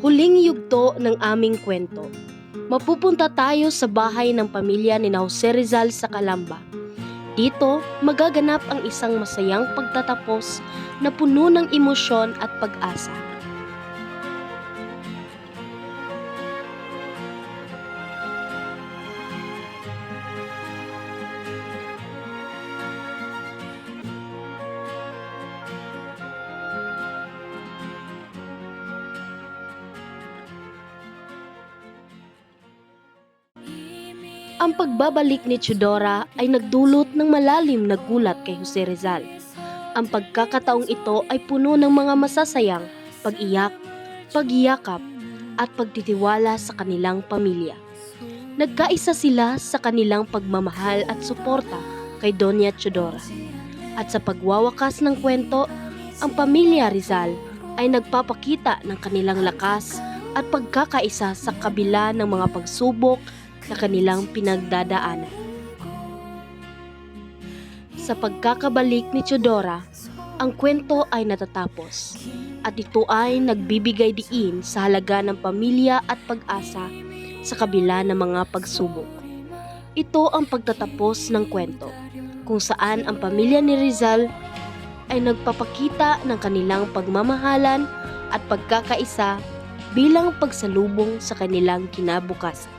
Huling yugto ng aming kwento. Mapupunta tayo sa bahay ng pamilya ni Jose Rizal sa Calamba. Dito, magaganap ang isang masayang pagtatapos na puno ng emosyon at pag-asa. Ang pagbabalik ni Chidora ay nagdulot ng malalim na gulat kay Jose Rizal. Ang pagkakataong ito ay puno ng mga masasayang pag-iyak, pagyakap at pagtitiwala sa kanilang pamilya. Nagkaisa sila sa kanilang pagmamahal at suporta kay Doña Chidora. At sa pagwawakas ng kwento, ang pamilya Rizal ay nagpapakita ng kanilang lakas at pagkakaisa sa kabila ng mga pagsubok na kanilang pinagdadaanan. Sa pagkakabalik ni Chidora, ang kwento ay natatapos at ito ay nagbibigay diin sa halaga ng pamilya at pag-asa sa kabila ng mga pagsubok. Ito ang pagtatapos ng kwento kung saan ang pamilya ni Rizal ay nagpapakita ng kanilang pagmamahalan at pagkakaisa bilang pagsalubong sa kanilang kinabukasan.